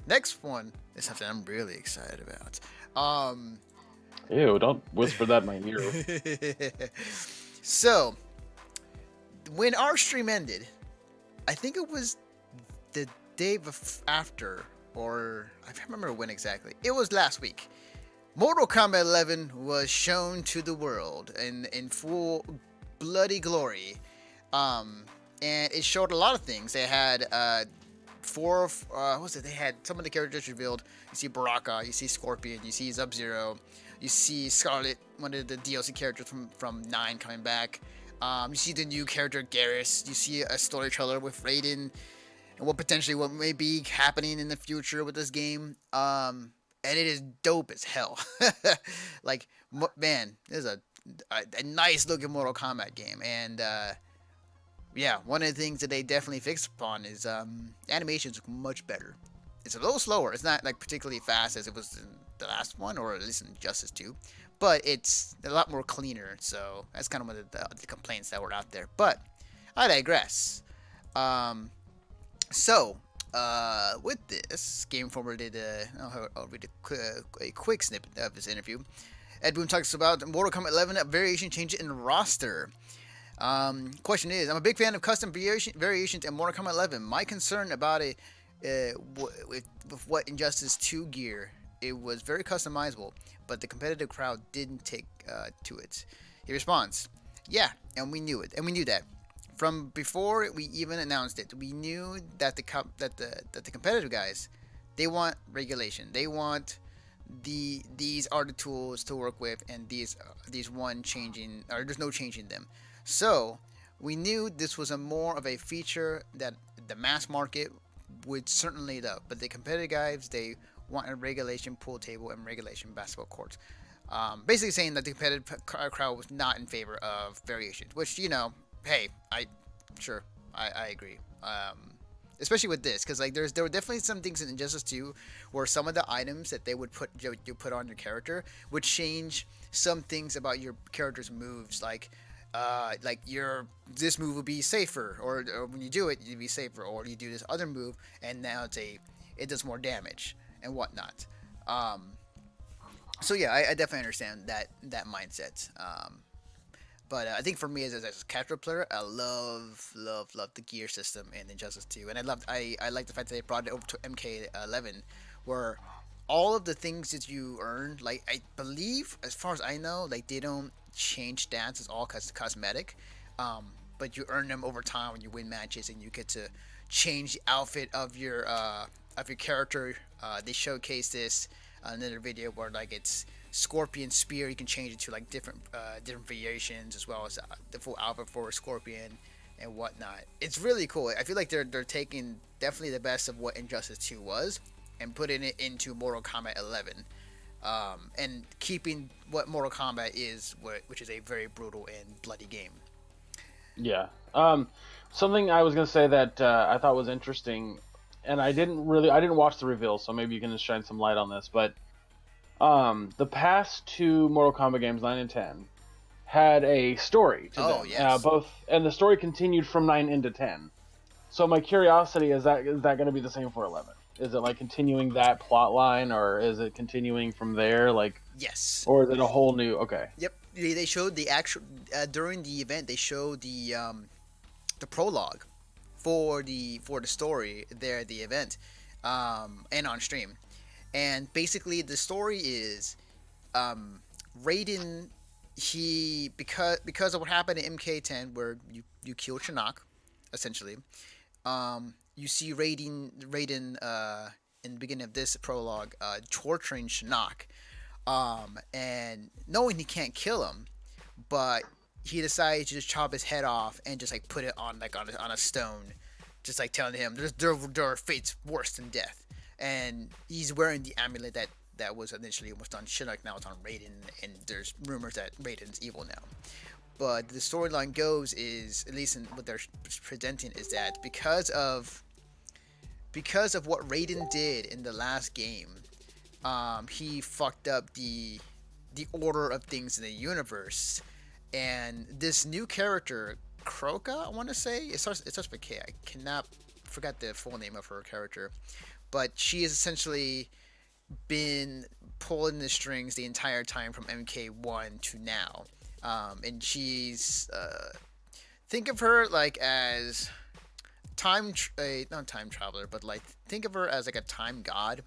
Next one is something I'm really excited about. Um, Ew! Don't whisper that in my ear. so when our stream ended, I think it was the day after, or I can't remember when exactly. It was last week. Mortal Kombat 11 was shown to the world in full bloody glory. Um, and it showed a lot of things. They had what was it? They had some of the characters revealed. You see Baraka, you see Scorpion, you see Sub-Zero, you see Scarlet, one of the DLC characters from 9 coming back. You see the new character Garrus. You see a story trailer with Raiden and what may be happening in the future with this game. And it is dope as hell. Like, man, this is a nice looking Mortal Kombat game, and yeah, one of the things that they definitely fixed upon is animations look much better. It's a little slower. It's not like particularly fast as it was in the last one, or at least in Justice 2, but it's a lot more cleaner. So that's kind of one of the complaints that were out there. But I digress. Um, so with this, Game Informer did I'll read a quick snippet of this interview. Ed Boon talks about Mortal Kombat 11 variation change in roster. Question is, I'm a big fan of custom variations in Mortal Kombat 11. My concern about it with what Injustice 2 gear, it was very customizable, but the competitive crowd didn't take to it. He responds, yeah, and we knew it, and we knew that. From before we even announced it, we knew that the competitive guys, they want regulation. They want these are the tools to work with, and these one changing, or there's no changing them. So we knew this was a more of a feature that the mass market would certainly love, but the competitive guys, they want a regulation pool table and regulation basketball courts. Basically saying that the competitive crowd was not in favor of variations, which, hey, I agree. Especially with this, because like there were definitely some things in Injustice 2 where some of the items that they would put on your character would change some things about your character's moves, like your this move will be safer, or when you do it, you'd be safer, or you do this other move and now it does more damage and whatnot. So yeah, I definitely understand that mindset. But I think for me as a casual player, I love the gear system in Injustice 2, and I like the fact that they brought it over to MK11, where all of the things that you earn, like I believe, as far as I know, like they don't change stats. It's all cosmetic, but you earn them over time when you win matches, and you get to change the outfit of your character. They showcase this in another video where like it's Scorpion Spear. You can change it to like different variations, as well as the full outfit for Scorpion and whatnot. It's really cool. I feel like they're taking definitely the best of what Injustice 2 was and putting it into Mortal Kombat 11, and keeping what Mortal Kombat is, which is a very brutal and bloody game. Yeah. Something I was gonna say that I thought was interesting, and I didn't watch the reveal, so maybe you can just shine some light on this. But the past two Mortal Kombat games, 9 and 10, had a story to them. Yes. And the story continued from 9 into 10. So my curiosity is that going to be the same for 11? Is it like continuing that plot line, or is it continuing from there? Like, yes. Or is it a whole new? Okay. Yep. They showed the actual during the event. They showed the prologue for the story there at the event, and on stream. And basically, the story is Raiden. He because of what happened in MK10, where you killed Shinnok, essentially. You see Raiden in the beginning of this prologue torturing Shinnok, and knowing he can't kill him, but he decides to just chop his head off and just like put it on a stone, just like telling him there are fates worse than death. And he's wearing the amulet that was initially almost on Shinnok, now it's on Raiden, and there's rumors that Raiden's evil now. But the storyline goes is, at least in what they're presenting, is that because of what Raiden did in the last game, he fucked up the order of things in the universe, and this new character, Kroka, I want to say, it starts with K. I forgot the full name of her character, but she has essentially been pulling the strings the entire time from MK1 to now. And she's think of her like as not time traveler, but like think of her as like a time god,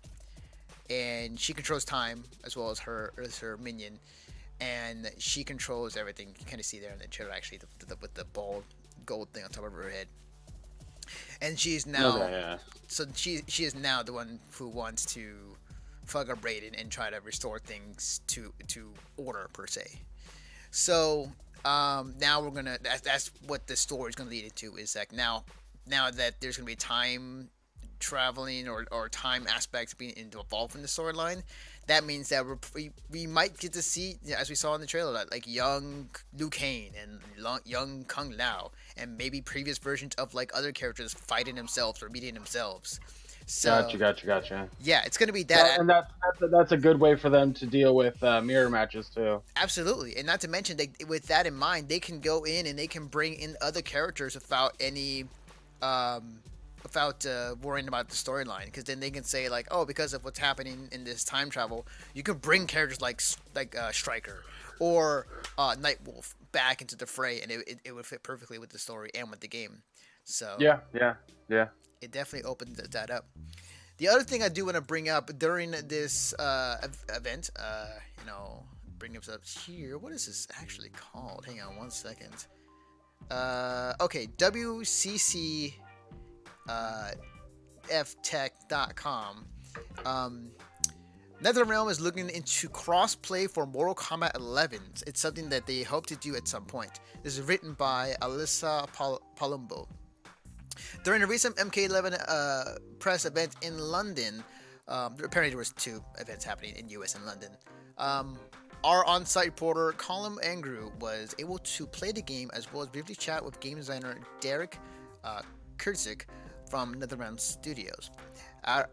and she controls time as well as her minion, and she controls everything. You kind of see there in the trailer actually with the bald gold thing on top of her head. And she's now so she is now the one who wants to fuck up Raiden and try to restore things to order per se. So now we're gonna that's what the story is gonna lead into, is like now that there's gonna be time traveling or time aspects being involved in the storyline. That means that we might get to see, as we saw in the trailer, like young Liu Kang and young Kung Lao, and maybe previous versions of like other characters fighting themselves or meeting themselves. So, Gotcha. Yeah, it's gonna be that, and that's a good way for them to deal with mirror matches too. Absolutely, and not to mention, with that in mind, they can go in and they can bring in other characters without any without worrying about the storyline, because then they can say like, oh, because of what's happening in this time travel, you can bring characters like Stryker or Nightwolf back into the fray, and it would fit perfectly with the story and with the game. So yeah, it definitely opens that up. The other thing I do want to bring up during this event, bring this up here. What is this actually called? Hang on 1 second. Okay, WCC ftech.com. Neatherrealm is looking into crossplay for Mortal Kombat 11. It's something that they hope to do at some point. This is written by Alyssa Palumbo. During a recent MK11 press event in London, apparently there was 2 events happening in US and London. Our on-site reporter Colin Angrew was able to play the game as well as briefly chat with game designer Derek Kurzik from Neatherrealm Studios. At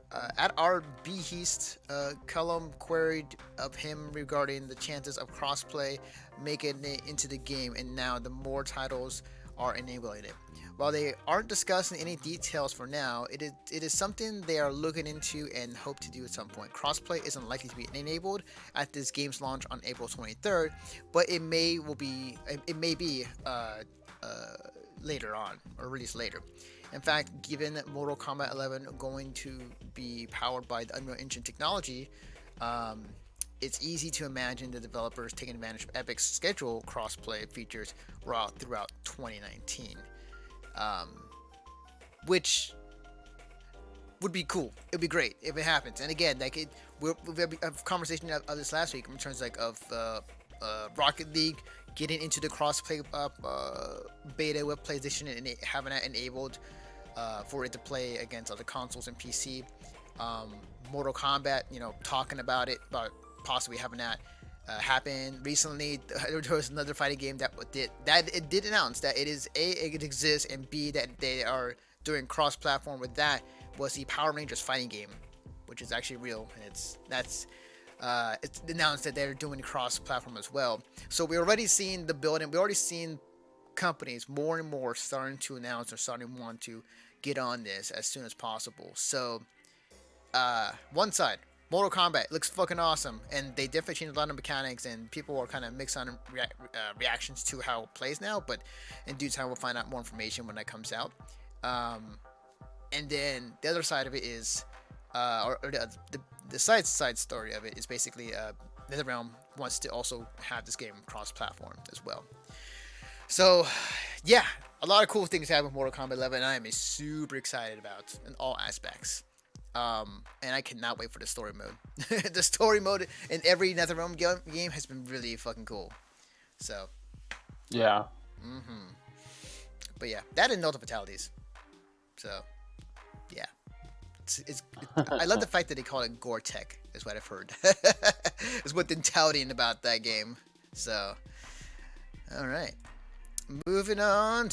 our behest, Cullum queried of him regarding the chances of crossplay making it into the game, and now the more titles are enabling it. While they aren't discussing any details for now, it is something they are looking into and hope to do at some point. Crossplay isn't likely to be enabled at this game's launch on April 23rd, but it may be later on, or released later. In fact, given Mortal Kombat 11 going to be powered by the Unreal Engine technology, it's easy to imagine the developers taking advantage of Epic's schedule crossplay features throughout 2019, which would be cool. It'd be great if it happens. And again, like we have a conversation of this last week in terms of Rocket League getting into the crossplay beta with PlayStation and having that enabled for it to play against other consoles and PC. Mortal Kombat, talking about possibly having that happen recently. There was another fighting game that it did announce that it exists, and B, that they are doing cross-platform with that, was the Power Rangers fighting game, which is actually real, and it's announced that they're doing cross-platform as well. So we're already seeing the building. We're already seeing companies more and more starting to announce or starting to want to get on this as soon as possible. So one side, Mortal Kombat looks fucking awesome, and they definitely changed a lot of mechanics, and people are kind of mixed on reactions to how it plays now, but in due time we'll find out more information when that comes out. And then the other side of it is the side story of it is basically NetherRealm wants to also have this game cross-platform as well. So yeah, a lot of cool things happen with Mortal Kombat 11, and I am super excited about in all aspects. And I cannot wait for the story mode. The story mode in every NetherRealm game has been really fucking cool. So yeah. But yeah, that and Nota Fatalities. So yeah. I love the fact that they call it Gore-Tech, is what I've heard. Is what they're touting about that game. So, all right. Moving on to